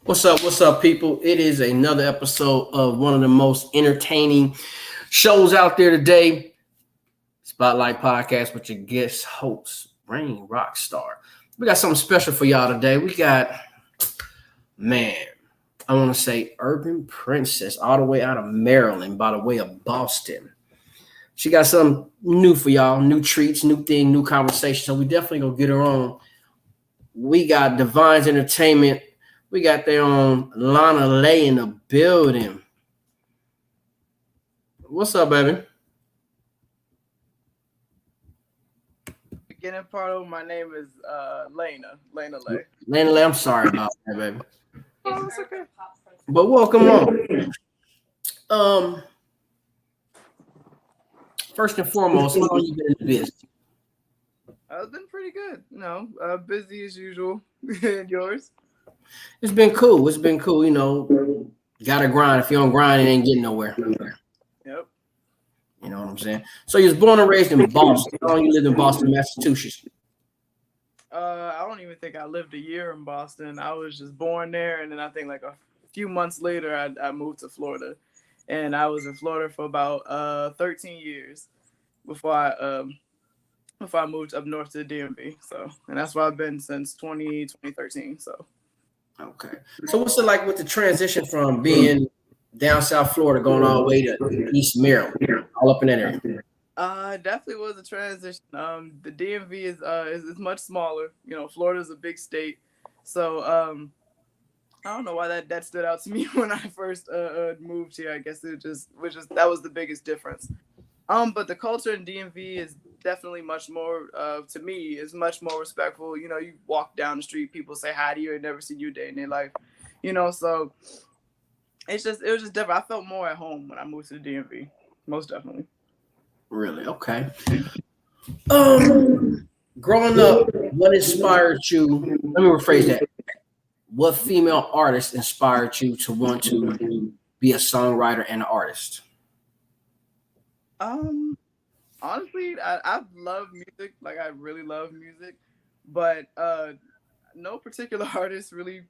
What's up, people? It is another episode of one of the most entertaining shows out there today, Spotlight Podcast with your guest host, Rain Rockstar. We got something special for y'all today. We got, man, I want to say Urban Princess, all the way out of Maryland, by the way of Boston. She got something new for y'all, new treats, new thing, new conversation. So we definitely gonna get her on. We got Divine's Entertainment. We got their own Layna Lae in the building. What's up, baby? Beginning part of my name is Layna Lae. Layna Lae, I'm sorry about that, baby. Oh, it's okay. But welcome on. First and foremost, how long you been in the business? It's been pretty good. Busy as usual. And yours? It's been cool. It's been cool. Gotta grind. If you don't grind, it ain't getting nowhere. Yep. You know what I'm saying? So you was born and raised in Boston. How long you lived in Boston, Massachusetts? I don't even think I lived a year in Boston. I was just born there, and then I think like a few months later, I moved to Florida, and I was in Florida for about 13 years before I moved up north to the DMV. So, and that's where I've been since 2013. So. Okay. So what's it like with the transition from being down South Florida going all the way to East Maryland, all up in that area? It definitely was a transition. The DMV is much smaller. Florida's a big state, so I don't know why that stood out to me when I first moved here. I guess that was the biggest difference. But the culture in DMV is definitely much more, to me, is much more respectful. You walk down the street, people say hi to you and never seen you a day in their life. So it was just different. I felt more at home when I moved to the DMV, most definitely. Really? Okay. Growing up, what inspired you? Let me rephrase that. What female artist inspired you to want to be a songwriter and an artist? Honestly, I love music. Like, I really love music, but no particular artist really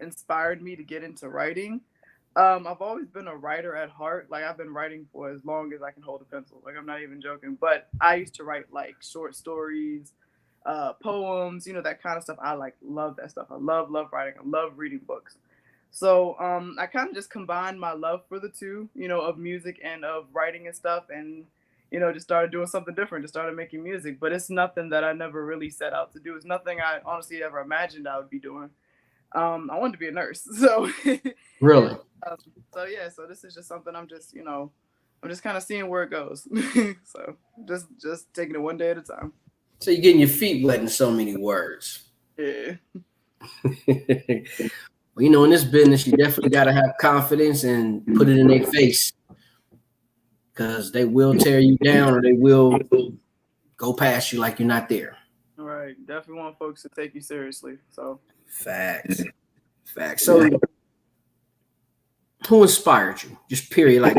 inspired me to get into writing. I've always been a writer at heart. Like, I've been writing for as long as I can hold a pencil. Like, I'm not even joking. But I used to write like short stories, poems, that kind of stuff. I love that stuff. I love writing. I love reading books. So I kind of just combined my love for the two, of music and of writing and stuff, and just started doing something different. Just started making music. But it's nothing that I never really set out to do. It's nothing I honestly ever imagined I would be doing. I wanted to be a nurse, so Really? So this is just something I'm just kind of seeing where it goes. So just taking it one day at a time. So you're getting your feet wet in so many words. Yeah. Well, in this business, you definitely got to have confidence and put it in their face, because they will tear you down or they will go past you like you're not there. All right. Definitely want folks to take you seriously. So. Facts. So, who inspired you? Just period, like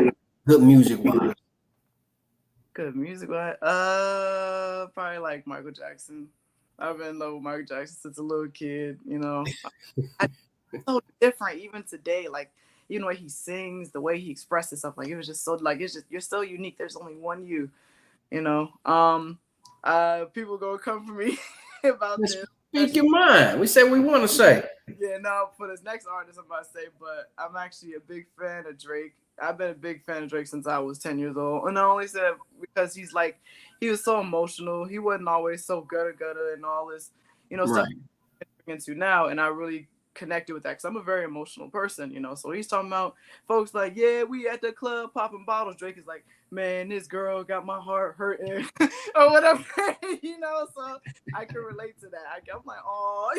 good music wise. Good music wise, probably like Michael Jackson. I've been in love with Michael Jackson since a little kid. It's so different even today. Like, the way he sings, the way he expresses stuff. Like, it was just so you're so unique. There's only one you. People gonna come for me about this. Speak your mind. We say what we want to say. Yeah, no, for this next artist I'm about to say, but I'm actually a big fan of Drake. I've been a big fan of Drake since I was 10 years old. And I only said that because he was so emotional. He wasn't always so gutter and all this, stuff I'm into now. And I really connected with that because I'm a very emotional person, So he's talking about folks like, yeah, we at the club popping bottles. Drake is like, man, this girl got my heart hurting or whatever, So I can relate to that. I'm like, oh.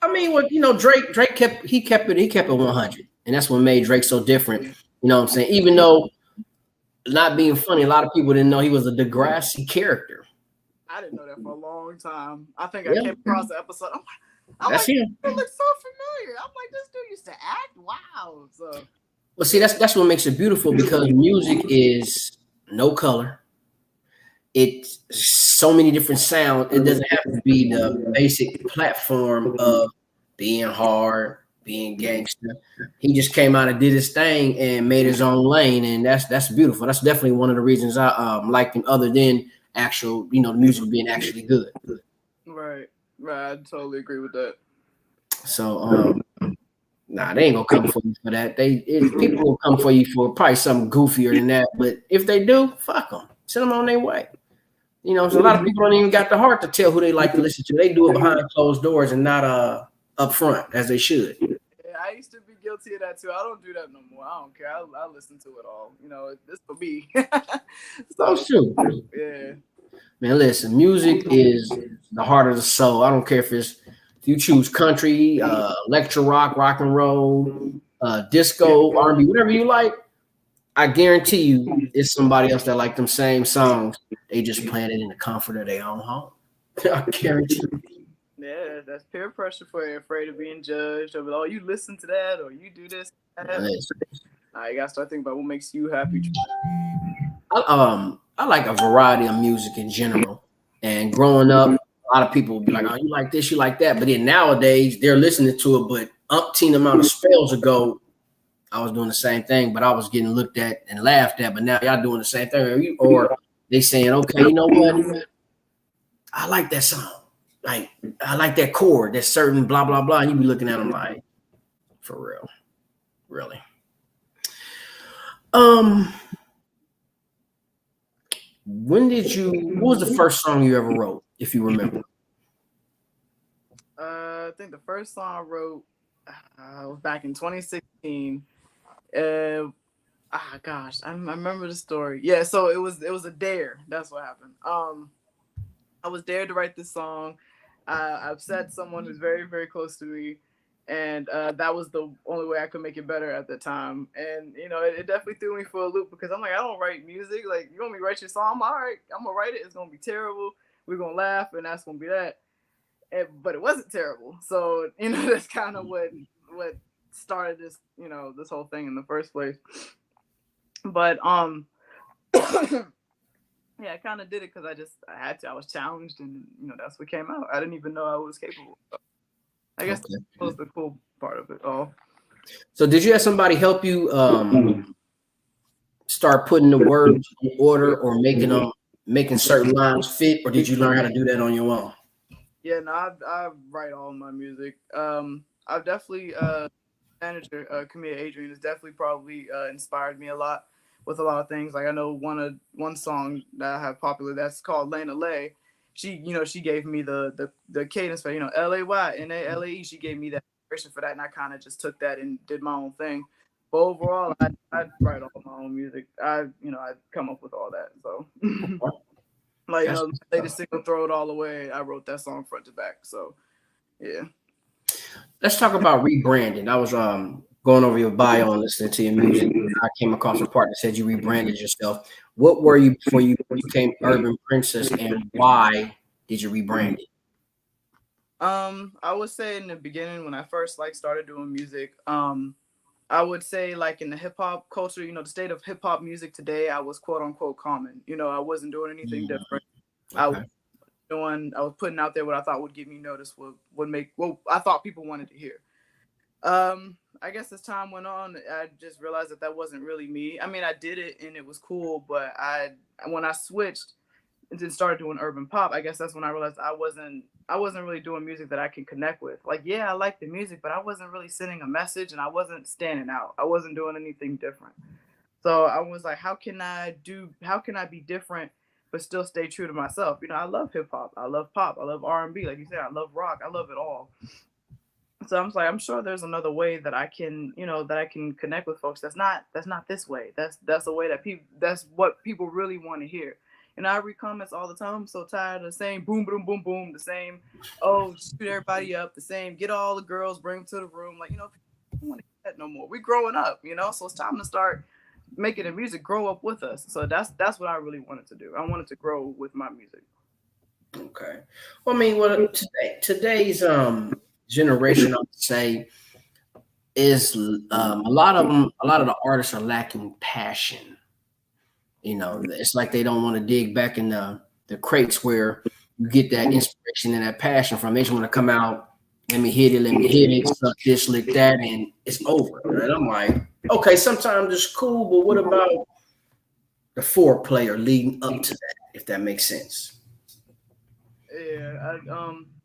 I mean, Drake kept it 100, and that's what made Drake so different. You know what I'm saying? Even though, not being funny, a lot of people didn't know he was a Degrassi character. I didn't know that for a long time. I think I came across the episode. I'm That's like, him. it looks so familiar. I'm like, this dude used to act. Wow. So Well, see, that's what makes it beautiful because music is no color. It's so many different sounds. It doesn't have to be the basic platform of being hard, being gangster. He just came out and did his thing and made his own lane, and that's beautiful. That's definitely one of the reasons I like him, other than actual, the music being actually good. Right. Right. I totally agree with that. So nah, they ain't gonna come for you for that. People will come for you for probably something goofier than that. But if they do, fuck them. Send them on their way. So a lot of people don't even got the heart to tell who they like to listen to. They do it behind closed doors and not up front as they should. Yeah, I used to be guilty of that too. I don't do that no more. I don't care. I listen to it all. This for me. So So shoot, yeah. man. Listen, music is the heart of the soul. I don't care if you choose country, electro rock and roll, disco, R&B, whatever you like. I guarantee you, it's somebody else that like them same songs. They just playing it in the comfort of their own home. I guarantee you. Yeah, that's peer pressure for you, afraid of being judged. Or, oh, you listen to that, or you do this. That. Listen, Nah, you gotta start thinking about what makes you happy. I like a variety of music in general. And growing up, a lot of people would be like, "Oh, you like this, you like that." But then nowadays, they're listening to it. But umpteen amount of spells ago, I was doing the same thing, but I was getting looked at and laughed at. But now y'all doing the same thing, or they saying, "Okay, you know what? I like that song. Like I like that chord, that certain blah blah blah." And you be looking at them like, for real, really. Um, what was the first song you ever wrote, if you remember? I think the first song I wrote was back in 2016. Uh, gosh, I remember the story. Yeah, so it was a dare. That's what happened. I was dared to write this song. I upset someone who's very very close to me, and that was the only way I could make it better at the time. And it definitely threw me for a loop because I'm like, I don't write music. Like, you want me to write your song? I'm all right. I'm gonna write it. It's gonna be terrible. We're gonna laugh, and that's gonna be that. But it wasn't terrible. So that's kind of what started this whole thing in the first place. But yeah, I kind of did it because I had to. I was challenged, and that's what came out. I didn't even know I was capable. So I guess Okay. that was the cool part of it all. So did you have somebody help you start putting the words in order or making certain lines fit, or did you learn how to do that on your own? Yeah, no, I write all my music. I've definitely manager Camille Adrian has definitely probably inspired me a lot with a lot of things. Like, I know one song that I have popular that's called Layna Lae. She gave me the cadence for LAYNALAE. She gave me that inspiration for that, and I kind of just took that and did my own thing. But overall, I write all my own music. I come up with all that. So like, That's the latest single, Throw It All Away, I wrote that song front to back. So yeah. Let's talk about rebranding. I was going over your bio and listening to your music. I came across a part that said you rebranded yourself. What were you before you became Urban Princess, and why did you rebrand it? I would say in the beginning when I first started doing music, I would say like in the hip hop culture, the state of hip hop music today, I was quote unquote common. I wasn't doing anything different. I was Okay. I was putting out there what I thought would get me noticed, would make what I thought people wanted to hear. I guess as time went on, I just realized that wasn't really me. I mean, I did it and it was cool, but when I switched and then started doing urban pop, I guess that's when I realized I wasn't really doing music that I can connect with. Like, yeah, I like the music, but I wasn't really sending a message, and I wasn't standing out. I wasn't doing anything different. So I was like, how can I be different but still stay true to myself? I love hip hop, I love pop, I love R&B, like you said, I love rock, I love it all. So I'm like, I'm sure there's another way that I can, that I can connect with folks. That's not this way. That's a way that's what people really want to hear. I read comments all the time. I'm so tired of the same boom, boom, boom, boom, the same, oh, shoot everybody up, the same, get all the girls, bring them to the room. Like, people don't want to hear that no more. We growing up, so it's time to start making the music grow up with us. So that's what I really wanted to do. I wanted to grow with my music. Okay. Well, I mean, today's generation, I would say, is a lot of the artists are lacking passion. You know, it's like they don't want to dig back in the crates where you get that inspiration and that passion from. They just want to come out, let me hit it, suck this, lick that, and it's over. And I'm like, okay, sometimes it's cool, but what about the foreplay or leading up to that, if that makes sense? Yeah,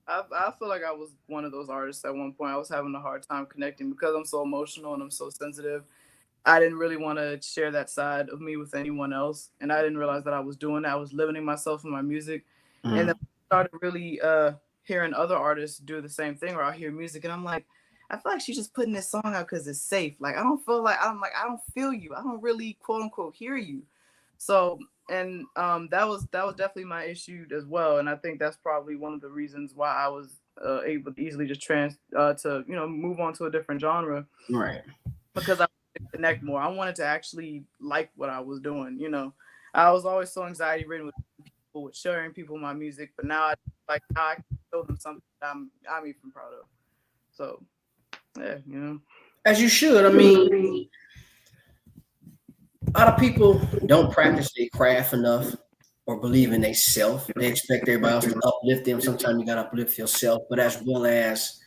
I feel like I was one of those artists at one point. I was having a hard time connecting because I'm so emotional and I'm so sensitive. I didn't really want to share that side of me with anyone else, and I didn't realize that I was doing that. I was limiting myself in my music, and then Mm, I started really hearing other artists do the same thing, or I hear music, and I'm like, I feel like she's just putting this song out because it's safe. Like I don't feel like I don't feel you. I don't really quote unquote hear you. So and that was definitely my issue as well, and I think that's probably one of the reasons why I was able to easily just trans to move on to a different genre right. because I wanted to connect more. I wanted to actually like what I was doing. I was always so anxiety ridden with people, with sharing people my music, but now I can show them something that I'm even proud of. So yeah. As you should. I mean, a lot of people don't practice their craft enough or believe in themselves. They expect everybody else to uplift them. Sometimes you gotta uplift yourself, but as well as,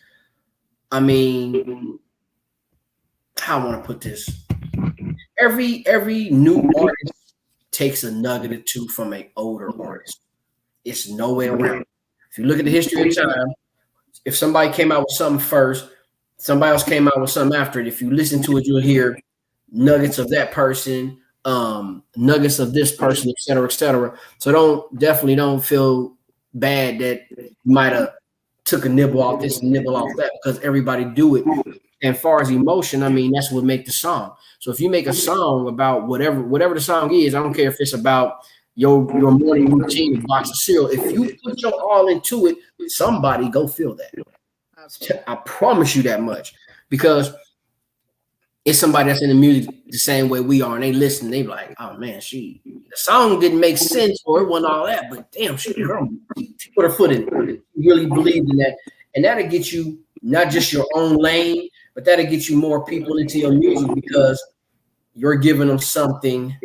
I mean, how I want to put this. Every new artist takes a nugget or two from an older artist. It's no way around it. If you look at the history of time, if somebody came out with something first, somebody else came out with something after it. If you listen to it, you'll hear nuggets of that person, nuggets of this person, et cetera, et cetera. So definitely don't feel bad that you might have took a nibble off this and nibble off that because everybody do it. And far as emotion, I mean, that's what make the song. So if you make a song about whatever the song is, I don't care if it's about your morning routine, a box of cereal. If you put your all into it, somebody go feel that. Absolutely. I promise you that much because it's somebody that's in the music the same way we are, and they listen, they be like, oh man, the song didn't make sense or it wasn't all that, but damn, she put her foot in it. She really believed in that. And that'll get you not just your own lane, but that'll get you more people into your music because you're giving them something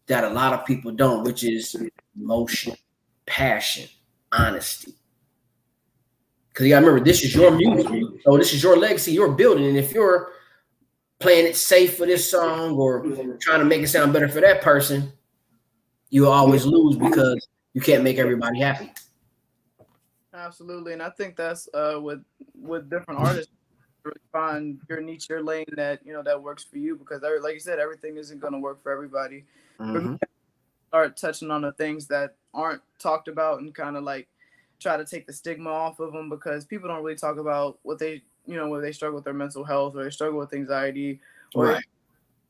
that a lot of people don't, which is emotion, passion, honesty. Because you gotta remember, this is your music. So this is your legacy you're building. And if you're playing it safe for this song or trying to make it sound better for that person, you'll always lose because you can't make everybody happy. Absolutely, and I think that's with different artists, really find your niche, your lane that that works for you because like you said, everything isn't going to work for everybody. For me, Mm-hmm. start touching on the things that aren't talked about and kind of like try to take the stigma off of them because people don't really talk about what they where they struggle with their mental health or they struggle with anxiety or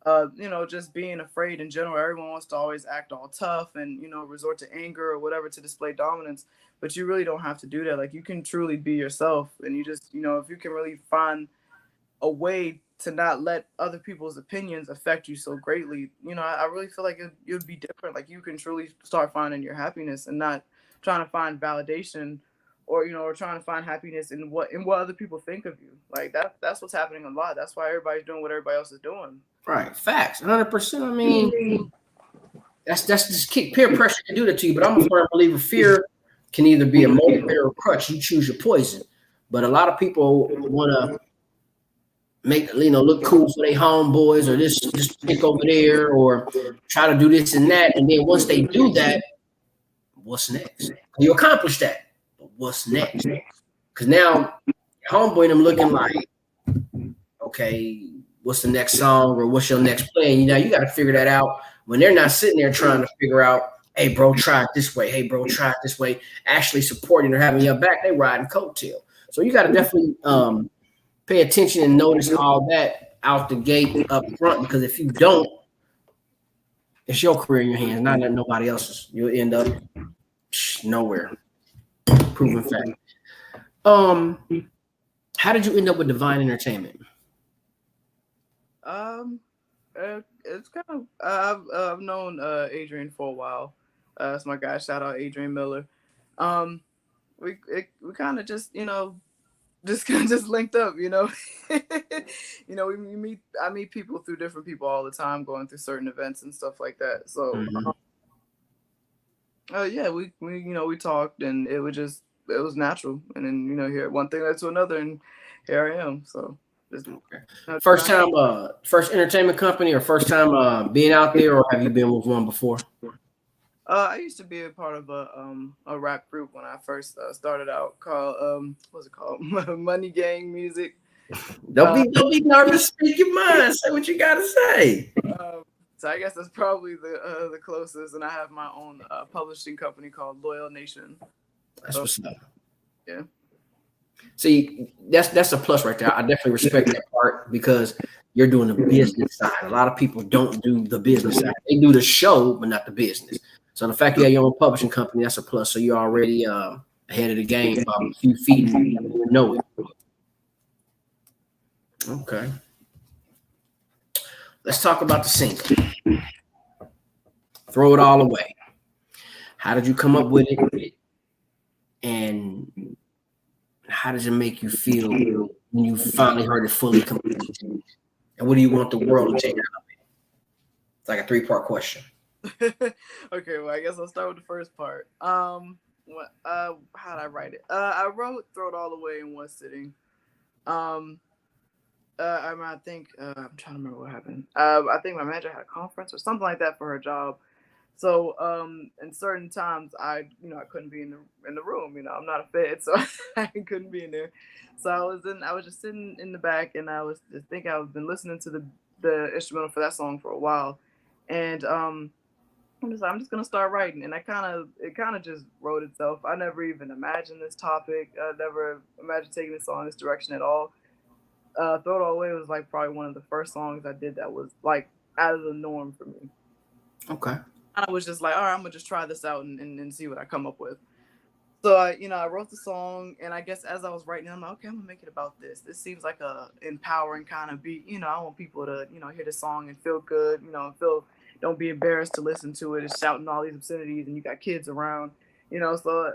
Right. just being afraid in general. Everyone wants to always act all tough and resort to anger or whatever to display dominance, but you really don't have to do that. Like you can truly be yourself, and you just if you can really find a way to not let other people's opinions affect you so greatly. I really feel like you'd be different. Like you can truly start finding your happiness and not trying to find validation or trying to find happiness in what other people think of you. Like that's what's happening a lot. That's why everybody's doing what everybody else is doing. Right. Facts. 100%. I mean, that's just peer pressure can do that to you. But I'm a firm believer fear can either be a motivator or a crutch. You choose your poison. But a lot of people want to make look cool for their homeboys or this chick over there or try to do this and that. And then once they do that, what's next? You accomplish that, but what's next? Because now homeboy and them looking like, okay, what's the next song or what's your next play? And you got to figure that out when they're not sitting there trying to figure out, hey bro, try it this way. Hey bro, try it this way. Actually supporting or having your back, they riding coattail. So you got to definitely pay attention and notice all that out the gate up front because if you don't, it's your career in your hands, not nobody else's. You'll end up nowhere. Proven fact. Um, how did you end up with Divine Entertainment? Um, it's kind of I've known Adrian for a while. That's my guy. Shout out Adrian Miller. Um, we kind of just just linked up, you know. I meet people through different people all the time, going through certain events and stuff like that. So yeah, we talked, and it was natural, and then here one thing led to another, and here I am. So just first time, first entertainment company, or first time being out there, or have you been with one before? I used to be a part of a rap group when I first started out, called what's it called? Money Gang Music. Don't be nervous. Speak your mind. Say what you gotta say. So I guess that's probably the closest, and I have my own publishing company called Loyal Nation. That's what's up. Yeah. See, that's a plus right there. I definitely respect that part, because you're doing the business side. A lot of people don't do the business side. They do the show, but not the business. So the fact you have your own publishing company, that's a plus. So you're already ahead of the game by a few feet, and you don't even know it. Okay. Let's talk about the single. Throw It All Away. How did you come up with it? And how does it make you feel when you finally heard it fully complete? And what do you want the world to take out of it? It's like a 3-part question. Okay, well, I guess I'll start with the first part. How did I write it? I wrote Throw It All Away in one sitting. I think I'm trying to remember what happened. I think my manager had a conference or something like that for her job. So in certain times I couldn't be in the room. I'm not a fit, so I couldn't be in there. So I was just sitting in the back, and I was just thinking. I've been listening to the instrumental for that song for a while, and I'm just gonna start writing, and it kind of just wrote itself. I never even imagined this topic. I never imagined taking this song in this direction at all. Throw It All Away was like probably one of the first songs I did that was like out of the norm for me. Okay. I was just like, all right, I'm gonna just try this out and see what I come up with. So I wrote the song, and I guess as I was writing, I'm like, okay, I'm gonna make it about this. This seems like a empowering kind of beat. I want people to hear the song and feel good. Don't be embarrassed to listen to it. It's shouting all these obscenities, and you got kids around. So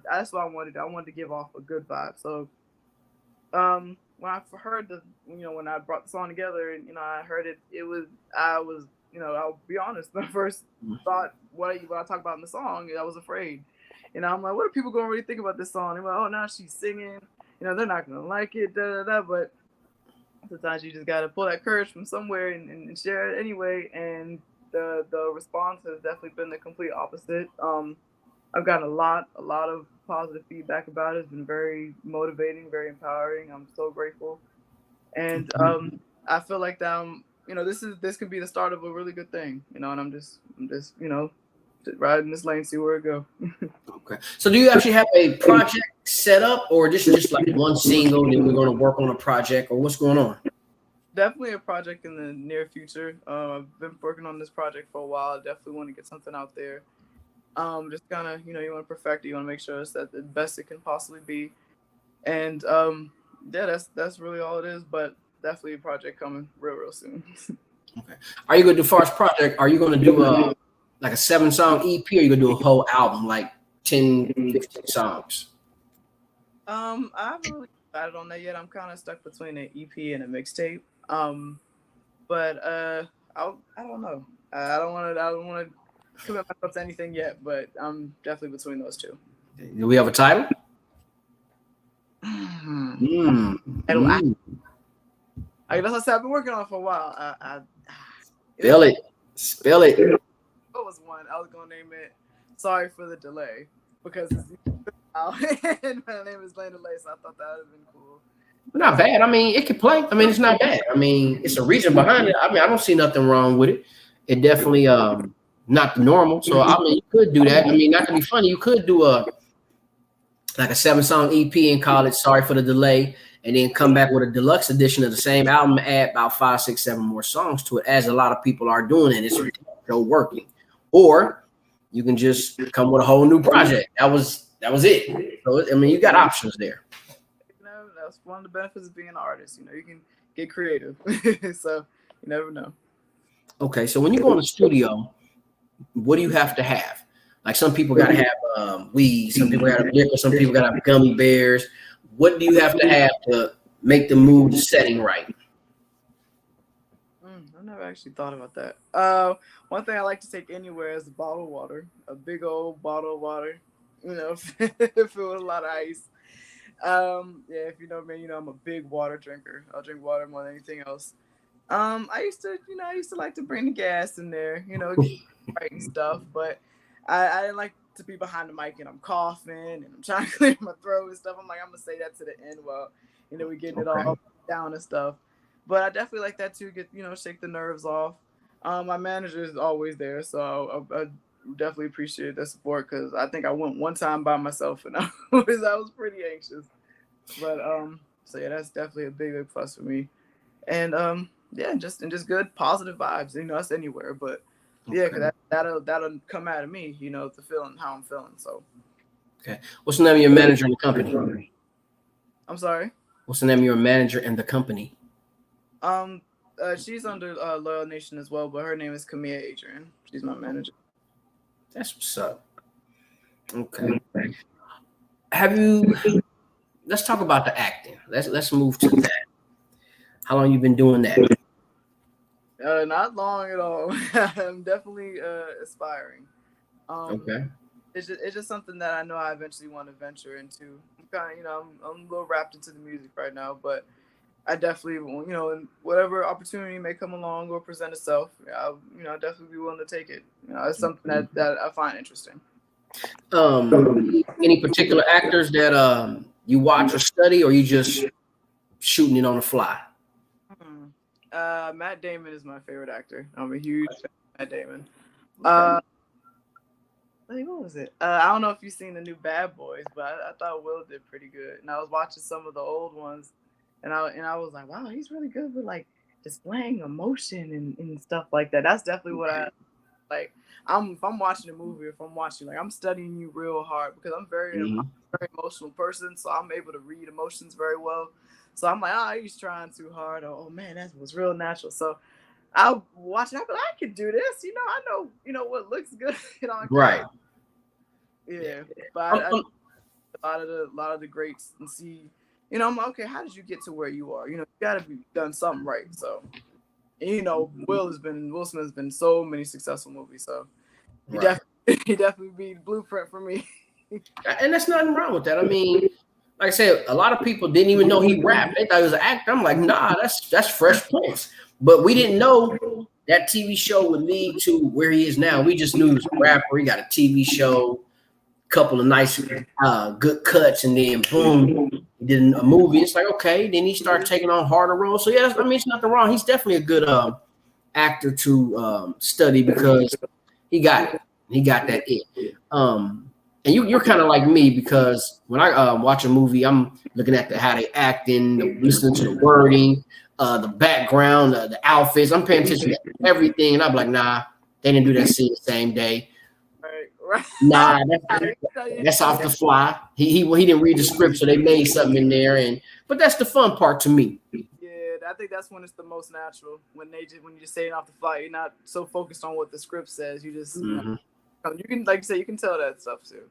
that's what I wanted. I wanted to give off a good vibe. So when I heard when I brought the song together, and I heard it, I'll be honest, my first thought, what I talk about in the song, I was afraid. I'm like, what are people going to really think about this song? They're like, oh, now she's singing. They're not going to like it, But sometimes you just got to pull that courage from somewhere and share it anyway. And the response has definitely been the complete opposite. I've gotten a lot of positive feedback about it. It's been very motivating, very empowering. I'm so grateful. And I feel like this could be the start of a really good thing, and I'm just riding this lane, see where it go. Okay. So do you actually have a project set up, or this is just like one single and then we're going to work on a project, or what's going on? Definitely a project in the near future. I've been working on this project for a while. I definitely want to get something out there. Just kind of, you want to perfect it. You want to make sure it's at the best it can possibly be. And yeah, that's really all it is, but definitely a project coming real soon. Okay. Are you going to do, far as project, are you going to do like a 7-song EP, or are you going to do a whole album, like 10, 15 songs? I haven't really decided on that yet. I'm kind of stuck between an EP and a mixtape. But I don't know. I don't want to commit myself to anything yet, but I'm definitely between those two. Do we have a title? I guess I've been working on it for a while. Spell it. What was one? I was gonna name it "Sorry for the Delay" because and my name is Layna Lae, so I thought that would have been cool. Not bad. I mean, it could play. I mean, it's not bad. I mean, it's a reason behind it. I mean, I don't see nothing wrong with it. It definitely not the normal. So I mean, you could do that. I mean, not to be funny, you could do a 7-song EP and call it "Sorry for the Delay," and then come back with a deluxe edition of the same album, add about 5, 6, 7 more songs to it, as a lot of people are doing, and it's still working. Or you can just come with a whole new project. That was it. So I mean, you got options there. That's one of the benefits of being an artist. You can get creative. So you never know. Okay, so when you go in the studio, what do you have to have? Like, some people got to have weed, some people got to have liquor, some people got to have gummy bears. what do you have to make the mood setting right? I've never actually thought about that. One thing I like to take anywhere is a bottle of water, a big old bottle of water, filled with a lot of ice. Yeah, if you know me, I'm a big water drinker. I'll drink water more than anything else. I used to like to bring the gas in there, writing stuff, but I didn't like to be behind the mic and I'm coughing and I'm trying to clear my throat and stuff. I'm like, I'm gonna say that to the end while, we getting it all down and stuff. But I definitely like that too. Get shake the nerves off. My manager is always there, so I definitely appreciate that support because I think I went one time by myself and I was pretty anxious. But so yeah, that's definitely a big plus for me. And yeah, just good positive vibes. That's anywhere, but yeah, because that'll come out of me. The feeling how I'm feeling. So. Okay, what's the name of your manager in the company? I'm sorry. What's the name of your manager in the company? She's under Loyal Nation as well, but her name is Camille Adrian. She's my manager. That's what's up. Okay. Let's talk about the acting. Let's move to that. How long you been doing that? Not long at all. I'm definitely aspiring. Okay. It's just something that I know I eventually want to venture into. I'm kind of, I'm a little wrapped into the music right now, but I definitely, whatever opportunity may come along or present itself, I'll definitely be willing to take it. It's something that I find interesting. Any particular actors that you watch or study, or you just shooting it on the fly? Matt Damon is my favorite actor. I'm a huge fan of Matt Damon. Okay. What was it? I don't know if you've seen the new Bad Boys, but I thought Will did pretty good. And I was watching some of the old ones, and I was like, wow, he's really good with like displaying emotion and stuff like that. That's definitely what I like. If I'm watching a movie, if I'm watching, like I'm studying you real hard because I'm I'm a very emotional person, so I'm able to read emotions very well. So I'm like, he's trying too hard. Oh man, that was real natural. So I'll watch it. I'll be like, I can do this. I know, what looks good. Right. Yeah, but a lot of the greats and see. I'm like, okay, how did you get to where you are? You got to be done something right. So, and, Will Smith has been so many successful movies. So he definitely be the blueprint for me. And there's nothing wrong with that. I mean, like I said, a lot of people didn't even know he rapped. They thought he was an actor. I'm like, nah, that's Fresh Prince. But we didn't know that TV show would lead to where he is now. We just knew he was a rapper. He got a TV show, couple of nice, good cuts, and then boom, he did a movie. It's like, okay, then he started taking on harder roles. So yeah, it's nothing wrong. He's definitely a good actor to study because he got it. He got that it. And you're kind of like me because when I watch a movie, I'm looking at how they acting, listening to the wording, the background, the outfits. I'm paying attention to everything, and I'm like, nah, they didn't do that scene the same day. Right. Nah, that's off the fly. He didn't read the script, so they made something in there, but that's the fun part to me. Yeah, I think that's when it's the most natural when you just say it off the fly. You're not so focused on what the script says. You just you can, like you say, you can tell that stuff too.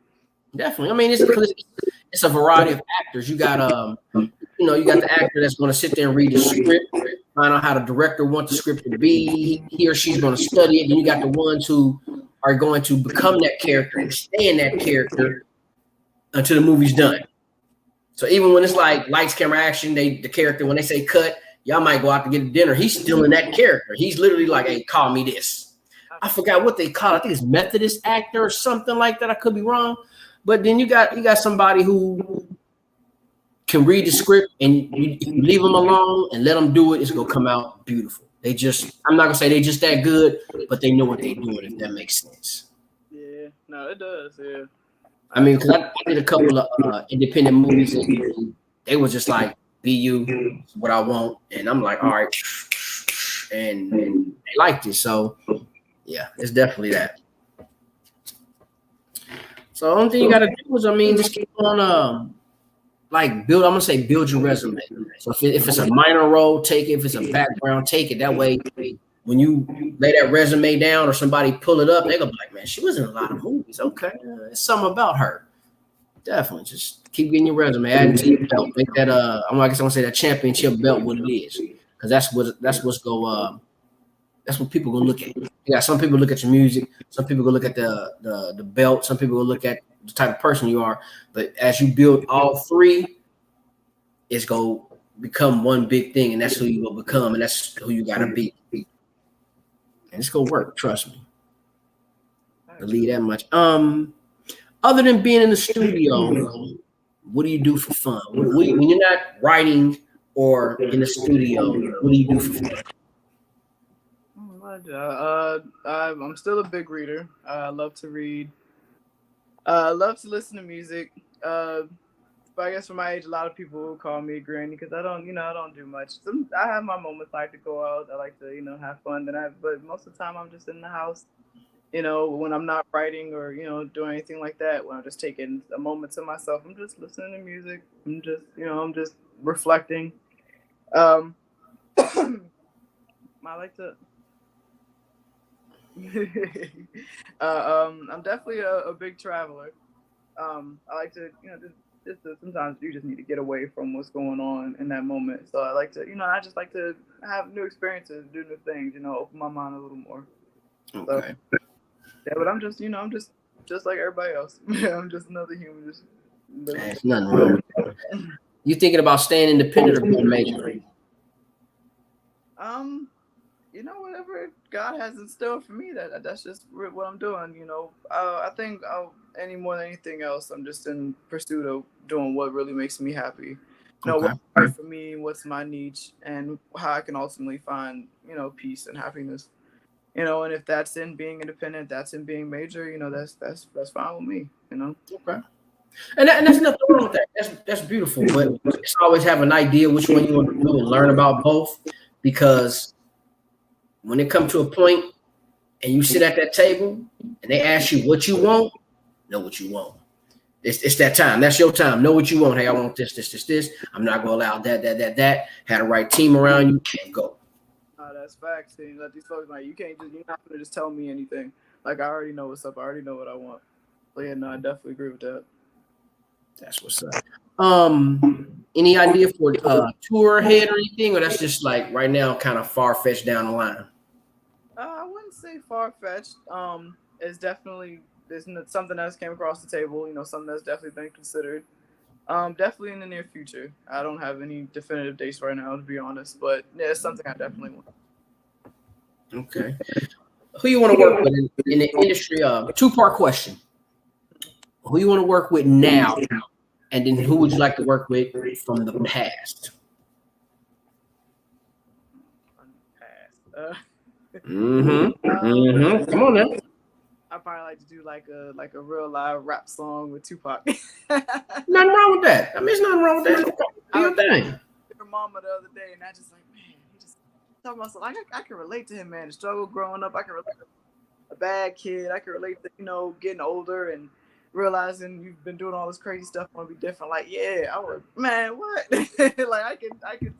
Definitely. I mean, it's a variety of actors. You got you got the actor that's going to sit there and read the script, find out how the director wants the script to be. He or she's going to study it. Then you got the ones who are going to become that character and stay in that character until the movie's done. So even when it's like lights, camera, action, the character, when they say cut, y'all might go out to get dinner. He's still in that character. He's literally like, hey, call me this. I forgot what they call it. I think it's Methodist actor or something like that. I could be wrong. But then you got somebody who can read the script, and you leave them alone and let them do it. It's gonna come out beautiful. I'm not gonna say they just that good, but they know what they're doing. If that makes sense. Yeah, no, it does. Yeah. I mean, because I did a couple of independent movies, and they were just like, "Be you, what I want," and I'm like, "All right," and they liked it. So, yeah, it's definitely that. So the only thing you gotta do is, just keep on build. I'm gonna say build your resume. So if it's a minor role, take it. If it's a background, take it. That way, when you lay that resume down or somebody pull it up, they gonna be like, man, she was in a lot of movies. Okay, there's something about her. Definitely. Just keep getting your resume, add it to your belt. Make that I guess I'm gonna say that championship belt what it is. Because that's what people gonna look at. Yeah, some people look at your music, some people go look at the belt, some people go look at the type of person you are. But as you build all three, it's gonna become one big thing, and that's who you will become, and that's who you gotta be. And it's gonna work, trust me. Believe that much. Other than being in the studio, what do you do for fun? When you're not writing or in the studio, what do you do for fun? I'm still a big reader. I love to read. I love to listen to music. But I guess for my age, a lot of people will call me a granny because I don't do much. I have my moments. I like to go out. I like to, have fun. But most of the time, I'm just in the house. When I'm not writing or doing anything like that. When I'm just taking a moment to myself, I'm just listening to music. I'm just reflecting. I like to. I'm definitely a big traveler. I like to, sometimes you just need to get away from what's going on in that moment. So I like to, I just like to have new experiences, do new things, open my mind a little more. Okay. So, yeah, but I'm just like everybody else. I'm just another human. There's nothing wrong with that. You thinking about staying independent or going major? Whatever God has in store for me, that's just what I'm doing. I think any more than anything else, I'm just in pursuit of doing what really makes me happy. Okay. What's right for me, what's my niche, and how I can ultimately find peace and happiness. And if that's in being independent, that's in being major. That's fine with me. Okay. And there's nothing wrong with that. That's beautiful. But just always have an idea which one you want to do and learn about both, because when it comes to a point and you sit at that table and they ask you what you want, know what you want. It's that time. That's your time. Know what you want. Hey, I want this. I'm not gonna allow that. Had the right team around you, and go. That's facts. And let these folks you're not gonna just tell me anything. Like I already know what's up. I already know what I want. So yeah, no, I definitely agree with that. That's what's up. Any idea for tour ahead or anything, or that's just like right now, kind of far fetched down the line? I wouldn't say far fetched. It's definitely there's something that's came across the table. Something that's definitely been considered. Definitely in the near future. I don't have any definitive dates right now, to be honest, but yeah, it's something I definitely want. Okay. Who you want to work with in the industry? Two-part question. Who you want to work with now, and then who would you like to work with from the past? Come on now. I probably like to do like a real live rap song with Tupac. Nothing wrong with that. I mean, there's nothing wrong with that. Do your thing. Her mama the other day, and I just man, he just talking about something. I can relate to him, man. The struggle growing up. I can relate to a bad kid. I can relate to getting older and realizing you've been doing all this crazy stuff. Want to be different. Like yeah, I would. Man, what? Like I can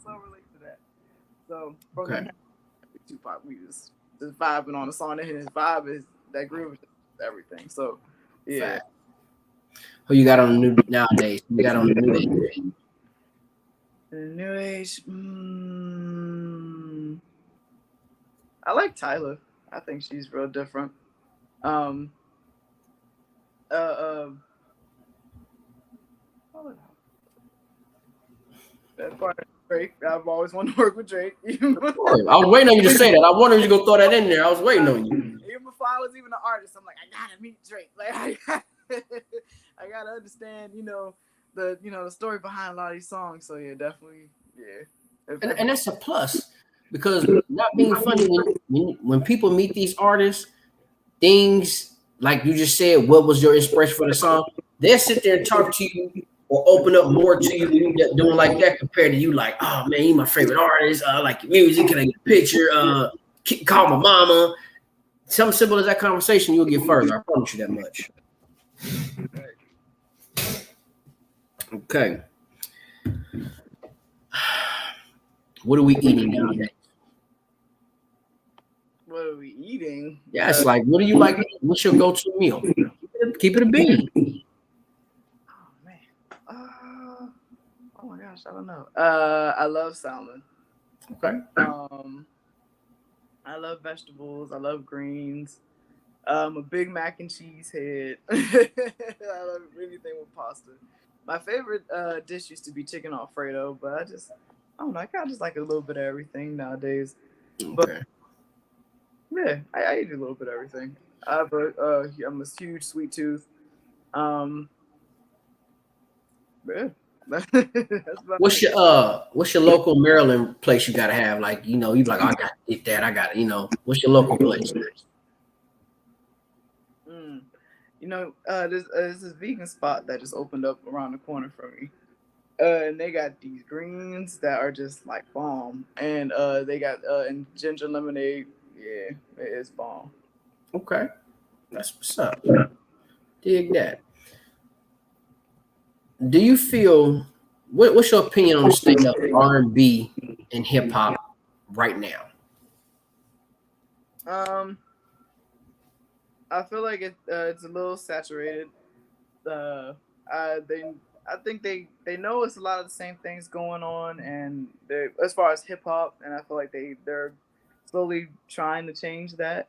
so relate to that. So okay. Tupac, we just vibing on the song, and his vibe is that groove is everything. So yeah. Fact. Who you got on the new nowadays? You got on the new age. The new age. I like Tyler. I think she's real different. That part of Drake. I've always wanted to work with Drake. I was waiting on you to say that. I wondered if you were gonna throw that in there. I was waiting on you. Even before I was even an artist, I'm like, I gotta meet Drake. Like I gotta understand, the story behind a lot of these songs. So yeah, definitely, yeah. And that's a plus, because not being funny, when people meet these artists, things like you just said, what was your inspiration for the song? They'll sit there and talk to you or open up more to you doing like that compared to you like, oh man, you my favorite artist. I like your music. Can I get a picture? Call my mama. Something simple as that conversation, you'll get further. I promise you that much. Okay. What are we eating nowadays? What are we eating? Yeah, it's like, what do you like? What's your go-to meal? Keep it a bean. Gosh, I don't know. I love salmon. Okay. I love vegetables. I love greens. I'm a big mac and cheese head. I love anything with pasta. My favorite dish used to be chicken Alfredo, but I don't know. I kind of just like a little bit of everything nowadays. But Okay. yeah, I eat a little bit of everything. I'm a huge sweet tooth. Um, yeah. That's about it. What's your local Maryland place you gotta have? Like, you know, you like, I gotta get that. I got, what's your local place? Mm. There's this vegan spot that just opened up around the corner from me. And they got these greens that are just like bomb, and they got and ginger lemonade. Yeah, it is bomb. Okay. That's what's up. Dig that. Do you feel what's your opinion on the state of R&B and hip hop right now? Um, I feel like it's a little saturated. Uh, they I think they know it's a lot of the same things going on, and they as far as hip hop, and I feel like they're slowly trying to change that.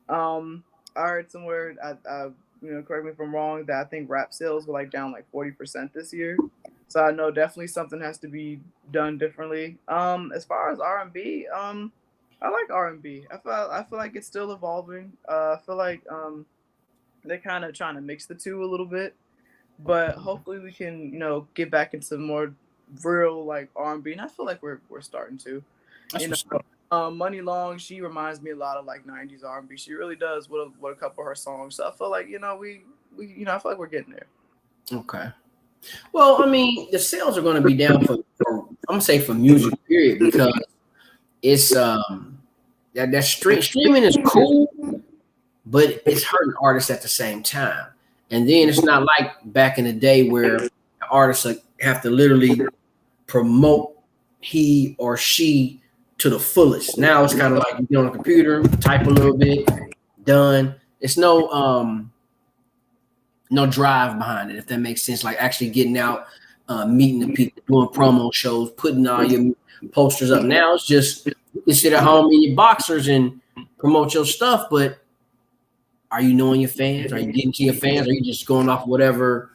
Um, I heard somewhere, correct me if I'm wrong, that I think rap sales were like down like 40% this year. So I know definitely something has to be done differently. As far as R&B, I like R&B. I feel like it's still evolving. I feel like they're kind of trying to mix the two a little bit, but hopefully we can get back into more real like R&B, and I feel like we're starting to. That's You know, what's up. Money Long, she reminds me a lot of like '90s R&B. She really does with a couple of her songs. So I feel like I feel like we're getting there. Okay. Well, I mean, the sales are going to be down for I'm gonna say for music period because it's that streaming is cool, but it's hurting artists at the same time. And then it's not like back in the day where artists have to literally promote he or she to the fullest. Now it's kind of like you get on a computer, type a little bit, done. It's no drive behind it, if that makes sense. Like actually getting out, meeting the people, doing promo shows, putting all your posters up. Now it's just you sit at home in your boxers and promote your stuff, but are you knowing your fans? Are you getting to your fans? Or are you just going off whatever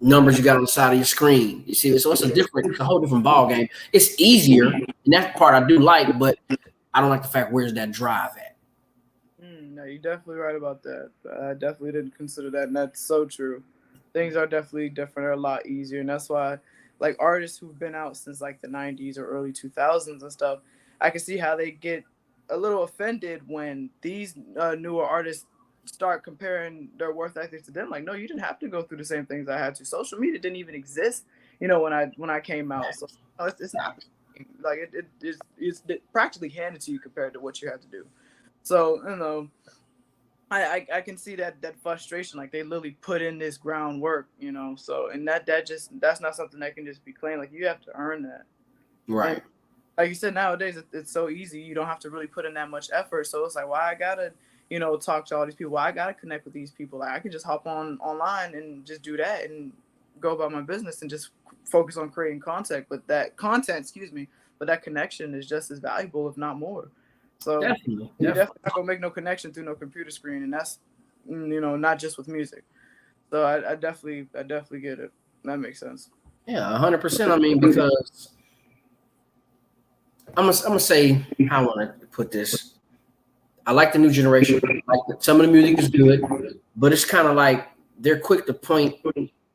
numbers you got on the side of your screen? You see, so it's a whole different ball game. It's easier, and that's the part I do like, but I don't like the fact where's that drive at. No, you're definitely right about that. I definitely didn't consider that, and that's so true. Things are definitely different, are a lot easier, and that's why, like artists who've been out since like the '90s or early 2000s and stuff, I can see how they get a little offended when these newer artists start comparing their worth ethic to them. Like, no, you didn't have to go through the same things I had to. Social media didn't even exist, when I came out. So it's not like it's practically handed to you compared to what you had to do. So I can see that frustration. Like they literally put in this groundwork. So and that's not something that can just be claimed. Like you have to earn that. Right. And like you said, nowadays it's so easy. You don't have to really put in that much effort. So it's like, why I gotta talk to all these people? Why I gotta connect with these people? Like I can just hop online and just do that and go about my business and just focus on creating content. But that content, excuse me, but that connection is just as valuable, if not more. So Definitely. you definitely not gonna make no connection through no computer screen, and that's not just with music. So I definitely get it. That makes sense. Yeah, 100%. I mean, because I'm gonna say how I want to put this. I like the new generation. Like some of the music is good, but it's kind of like they're quick to point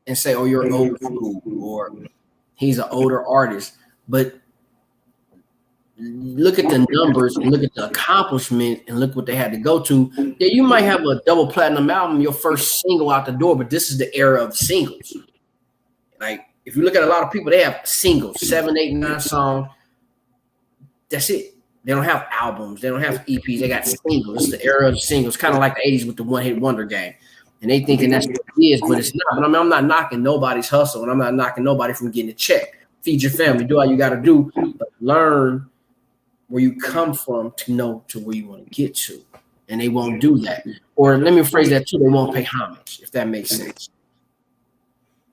and say, "Oh, you're old school," or "He's an older artist." But look at the numbers and look at the accomplishment and look what they had to go to. Yeah, you might have a double platinum album, your first single out the door, but this is the era of singles. Like if you look at a lot of people, they have singles, 7, 8, 9 songs. That's it. They don't have albums. They don't have EPs. They got singles. It's the era of singles, kind of like the 80s with the one-hit wonder game. And they thinking that's what it is, but it's not. But I mean, I'm not knocking nobody's hustle, and I'm not knocking nobody from getting a check. Feed your family, do all you got to do, but learn where you come from to know to where you want to get to. And they won't do that. Or let me phrase that too, they won't pay homage, if that makes sense.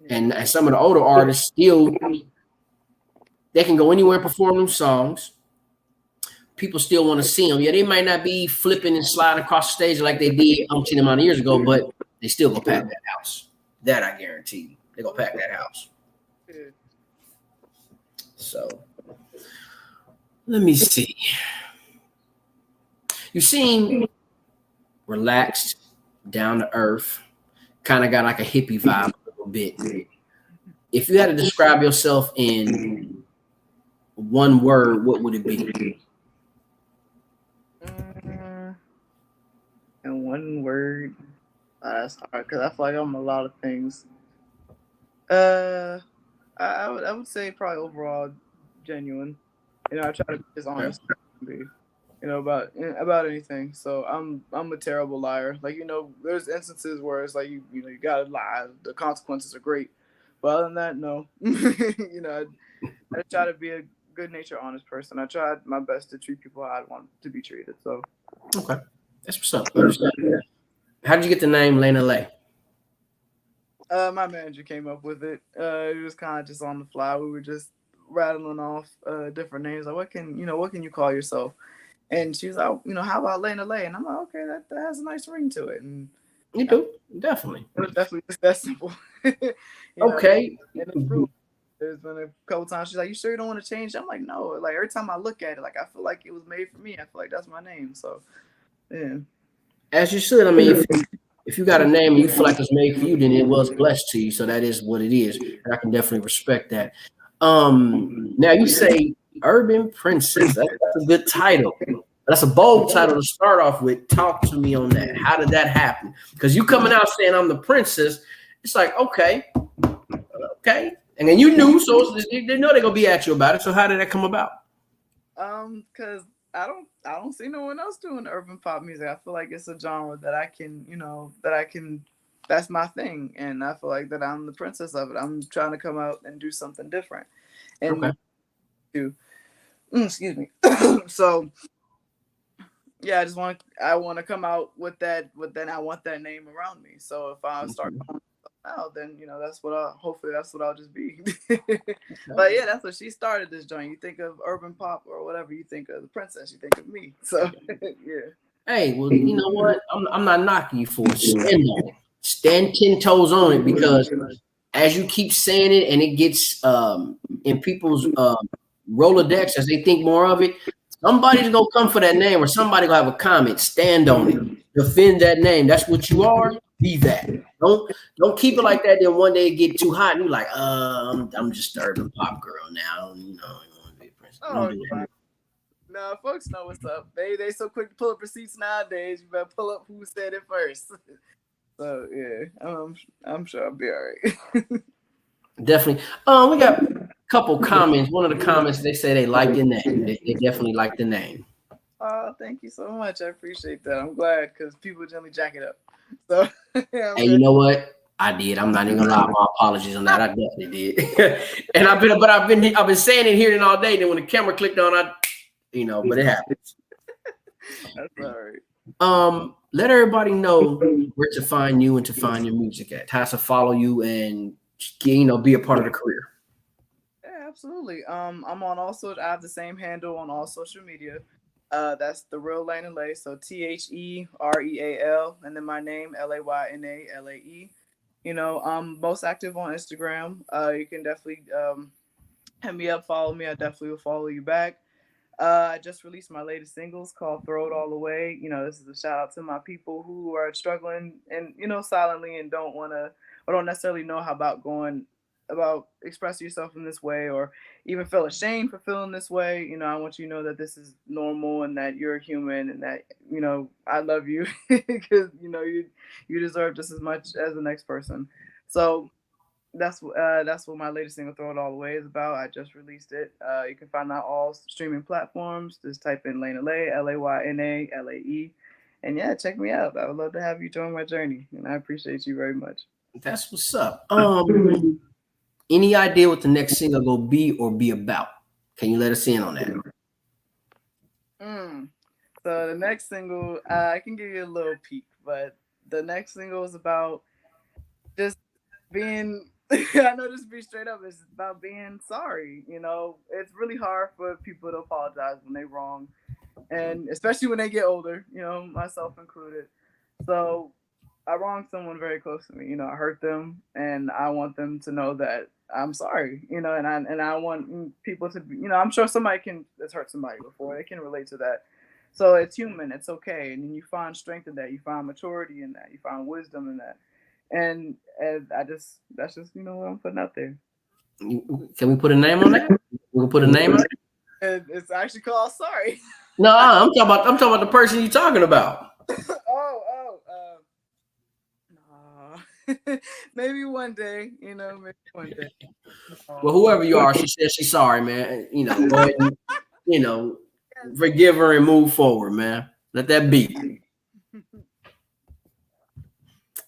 And some of the older artists still, they can go anywhere and perform them songs. People still want to see them. Yeah, they might not be flipping and sliding across the stage like they did umpteen amount of years ago, but they still go pack that house. That I guarantee you. They go pack that house. So let me see. You seem relaxed, down to earth, kind of got like a hippie vibe a little bit. If you had to describe yourself in one word, what would it be? In one word, that's hard because I feel like I'm a lot of things. Uh, I would say probably overall genuine. I try to be as honest as I can be. About anything. So I'm a terrible liar. Like there's instances where it's like you gotta lie. The consequences are great, but other than that, no. I try to be a good natured, honest person. I tried my best to treat people how I want to be treated. So Okay, that's what's up. How did you get the name Layna Lae? My manager came up with it. It was kind of just on the fly. We were just rattling off different names. Like, what can you call yourself? And she was like, how about Layna Lae? And I'm like, okay, that has a nice ring to it. And You do, definitely. it was definitely just that simple. Okay. And it's true. There's been a couple times she's like, you sure you don't want to change? I'm like, no. Like every time I look at it, like I feel like it was made for me. I feel like that's my name. So, yeah. As you should. I mean, if you got a name and you feel like it's made for you, then it was blessed to you. So that is what it is. And I can definitely respect that. Now you say Urban Princess. That's a good title. That's a bold title to start off with. Talk to me on that. How did that happen? Because you coming out saying I'm the princess, it's like, okay. And then you knew, so they know they're gonna be at you about it. So how did that come about? Cause I don't see no one else doing urban pop music. I feel like it's a genre that I can, that's my thing, and I feel like that I'm the princess of it. I'm trying to come out and do something different, and Okay. excuse me. So yeah, I want to come out with that, but then I want that name around me. So if I start calling myself out, then hopefully that's what I'll just be. But yeah, that's what she started this joint. You think of urban pop or whatever, you think of the princess, you think of me. So yeah. Hey, well, you know what? I'm not knocking you for it. Stand on it. Stand 10 toes on it, because as you keep saying it and it gets in people's Rolodex as they think more of it, somebody's gonna come for that name, or somebody gonna have a comment. Stand on it. Defend that name. That's what you are. Be that. Don't keep it like that. Then one day it get too hot and you're like, I'm just the urban pop girl now. I want to be a princess. Don't Oh, do that. no, folks know what's up. They so quick to pull up receipts nowadays. You better pull up who said it first. So yeah, I'm sure I'll be all right. Definitely. We got a couple comments. One of the comments, they say they like the name. They definitely like the name. Oh, thank you so much. I appreciate that. I'm glad because people generally jack it up. So yeah, I'm And you glad. know what? I did. I'm not even gonna lie. My apologies on that. I definitely did. And I've been saying it here and all day. Then when the camera clicked on, but it happens. That's all right. Let everybody know where to find you and to find your music at. How to follow you and be a part of the career. Yeah, absolutely. I'm on all social. I have the same handle on all social media. That's the real Layna Lae. So TheReal, and then my name LaynaLae. I'm most active on Instagram. You can definitely hit me up, follow me. I definitely will follow you back. I just released my latest singles called "Throw It All Away." This is a shout out to my people who are struggling and silently and don't want to or don't necessarily know how about expressing yourself in this way, or even feel ashamed for feeling this way. I want you to know that this is normal and that you're human and that I love you because you deserve just as much as the next person. So that's what my latest single "Throw It All Away" is about. I just released it. You can find out all streaming platforms. Just type in Layna Lae, LaynaLae, and yeah, check me out. I would love to have you join my journey, and I appreciate you very much. That's what's up. Any idea what the next single will be or be about? Can you let us in on that? So the next single, I can give you a little peek, but the next single is about just being I know, just be straight up. It's about being sorry. It's really hard for people to apologize when they're wrong, and especially when they get older. Myself included. So I wronged someone very close to me. I hurt them, and I want them to know that I'm sorry. And I want people to be. I'm sure somebody has hurt somebody before. They can relate to that. So it's human. It's okay. And then you find strength in that. You find maturity in that. You find wisdom in that. And that's just what I'm putting out there. Can we put a name on that? We can put a name on it. It's actually called Sorry. No, I'm talking about the person you're talking about. No. Maybe one day, maybe one day. Well, whoever you are, she says she's sorry, man. Go ahead and, forgive her and move forward, man. Let that be.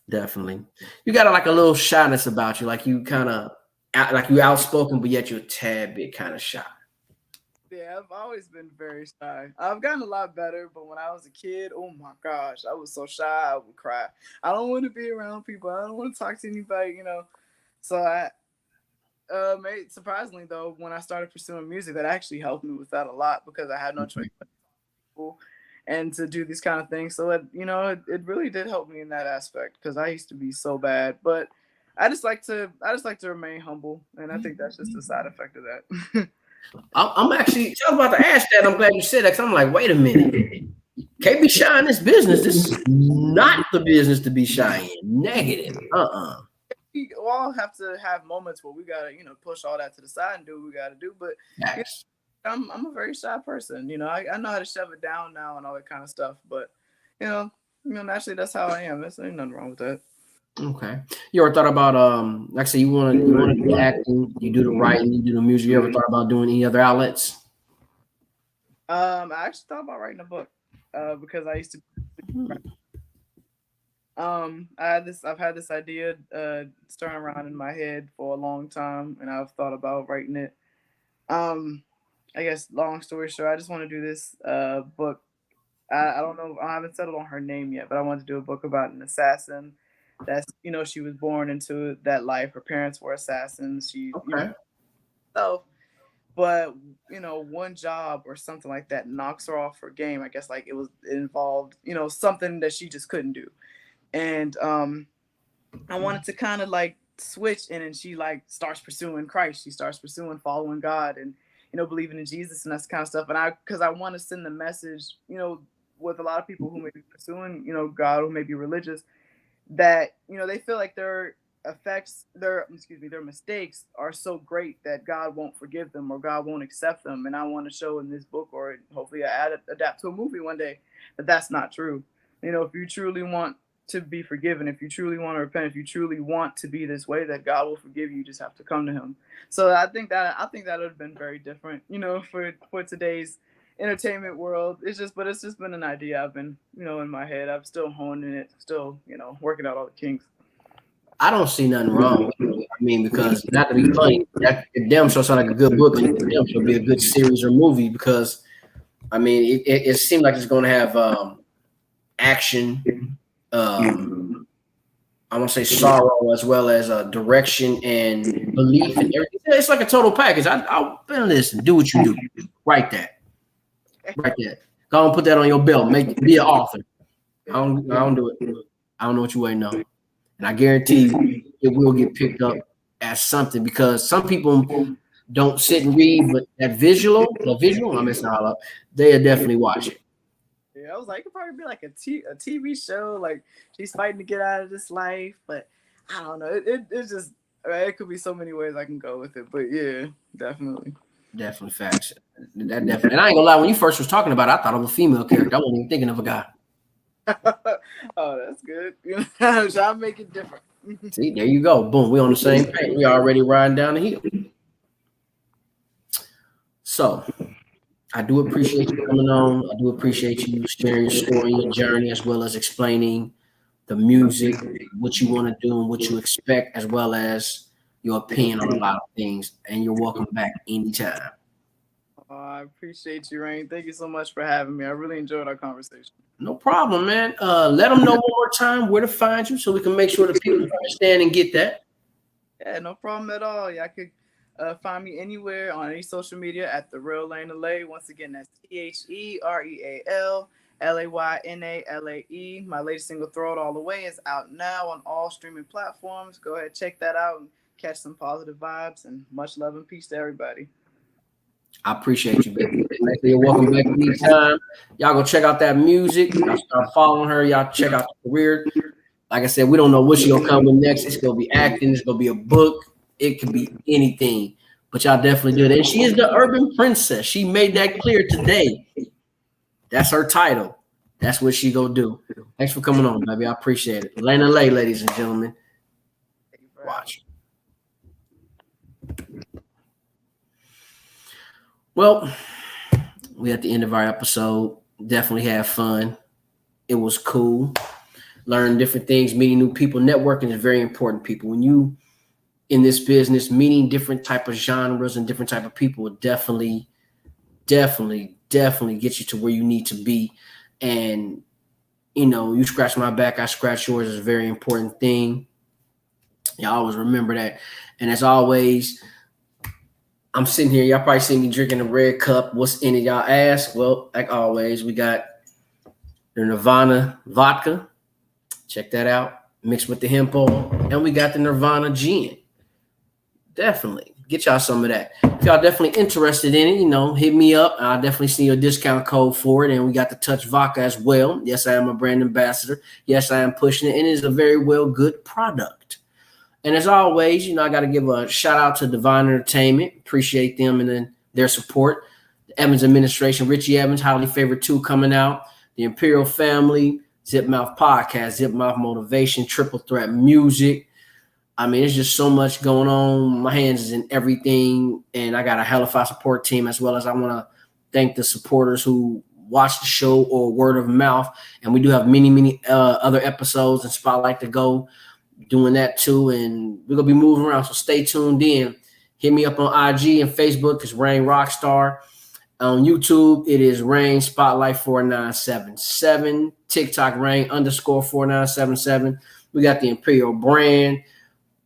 Definitely. You got like a little shyness about you, like you kind of like you outspoken, but yet you're a tad bit kind of shy. Yeah, I've always been very shy. I've gotten a lot better, but when I was a kid, oh my gosh, I was so shy, I would cry. I don't want to be around people. I don't want to talk to anybody. So surprisingly though, when I started pursuing music, that actually helped me with that a lot because I had no choice but to school and to do these kind of things. So it really did help me in that aspect because I used to be so bad, but I just like to remain humble, and I think that's just a side effect of that. I'm actually about to ask that. I'm glad you said that because I'm like, wait a minute. Can't be shy in this business. This is not the business to be shy in. Negative. We all have to have moments where we gotta, push all that to the side and do what we gotta do. But Nice. I'm a very shy person. I know how to shove it down now and all that kind of stuff. But naturally that's how I am. There's ain't nothing wrong with that. Okay. You ever thought about like I said, you want to do acting, you do the writing, you do the music. You ever thought about doing any other outlets? I actually thought about writing a book because I used to. I've had this idea stirring around in my head for a long time, and I've thought about writing it. Um, I guess long story short, I just want to do this book. I don't know. I haven't settled on her name yet, but I want to do a book about an assassin. That's she was born into that life. Her parents were assassins. She Okay. so, but one job or something like that knocks her off her game. I guess like it involved something that she just couldn't do, and I wanted to kind of like switch, and then she like starts pursuing Christ. She starts pursuing following God, and believing in Jesus and that kind of stuff. And because I want to send the message, with a lot of people who may be pursuing, God, who may be religious, that they feel like their mistakes are so great that God won't forgive them or God won't accept them. And I want to show in this book, or hopefully I adapt to a movie one day, that that's not true. If you truly want to be forgiven, if you truly want to repent, if you truly want to be this way, that God will forgive you. You just have to come to Him. So I think that would have been very different, for today's entertainment world. It's just been an idea I've been, in my head. I'm still honing it, still, working out all the kinks. I don't see nothing wrong with it. I mean, because not to be funny, that damn sure sound like a good book, and it damn sure be a good series or movie because I mean, it seems like it's going to have action. I want to say sorrow as well as direction and belief and everything. It's like a total package. I'll listen. Do what you do. Write that. Go and put that on your belt. Be an author. I don't do it. I don't know what you're waiting on. And I guarantee you it will get picked up as something because some people don't sit and read, but that visual, I'm messing all up. They'll definitely watch it. Yeah, I was like, it could probably be like a TV show, like she's fighting to get out of this life, but I don't know. It's just it could be so many ways I can go with it, but yeah, definitely. Definitely facts. That definitely. And I ain't gonna lie, when you first was talking about it, I thought of a female character. I wasn't even thinking of a guy. Oh, that's good. I'll make it different. See, there you go. Boom. We on the same page. We already riding down the hill. So I do appreciate you coming on. I do appreciate you sharing your story, your journey, as well as explaining the music, what you want to do and what you expect, as well as your opinion on a lot of things. And you're welcome back anytime. I appreciate you, Rain. Thank you so much for having me. I really enjoyed our conversation. No problem, man. Let them know one more time where to find you so we can make sure that people understand and get that. Yeah, no problem at all. Y'all could find me anywhere on any social media at the real Layna Lae. Once again, that's TheRealLaynaLae. My latest single, "Throw It All Away," is out now on all streaming platforms. Go ahead, check that out, and catch some positive vibes. And much love and peace to everybody. I appreciate you, baby. You're welcome back anytime. Y'all go check out that music. Y'all start following her. Y'all check out the career. Like I said, we don't know what she's gonna come with next. It's gonna be acting. It's gonna be a book. It could be anything. But y'all definitely do it. And she is the urban princess. She made that clear today. That's her title. That's what she gonna do. Thanks for coming on, baby. I appreciate it. Layna Lae, ladies and gentlemen. Watch. Well, we at the end of our episode. Definitely had fun. It was cool. Learn different things, meeting new people. Networking is very important, people. When you in this business, meeting different type of genres and different type of people will definitely get you to where you need to be. And you scratch my back, I scratch yours is a very important thing. Y'all always remember that. And as always, I'm sitting here. Y'all probably see me drinking a red cup. What's in it? Y'all ask. Well, like always, we got the Nirvana vodka. Check that out. Mixed with the hemp oil. And we got the Nirvana gin. Definitely. Get y'all some of that. If y'all definitely interested in it, hit me up. I'll definitely see your discount code for it. And we got the Touch Vodka as well. Yes, I am a brand ambassador. Yes, I am pushing it. And it is a very good product. And as always, I got to give a shout out to Divine Entertainment. Appreciate them and their support. The Evans administration, Richie Evans, Highly Favored 2 coming out. The Imperial Family, Zip Mouth Podcast, Zip Mouth Motivation, Triple Threat Music. I mean, it's just so much going on. My hands is in everything. And I got a Hellify support team, as well as I want to thank the supporters who watch the show or word of mouth. And we do have many other episodes and Spotlight to go. Doing that too, and we're gonna be moving around, so stay tuned in. Hit me up on IG and Facebook. It's Rain Rockstar. On YouTube, it is Rain Spotlight 4977. TikTok Rain _4977. We got the Imperial brand.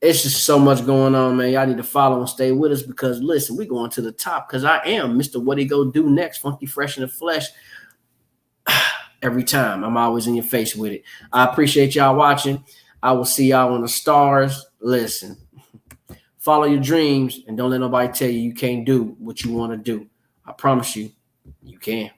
It's just so much going on, man. Y'all need to follow and stay with us because listen, we're going to the top because I am Mr. What He Go Do Next, Funky Fresh in the Flesh. Every time. I'm always in your face with it. I appreciate y'all watching. I will see y'all on the stars. Listen, follow your dreams and don't let nobody tell you can't do what you want to do. I promise you, you can.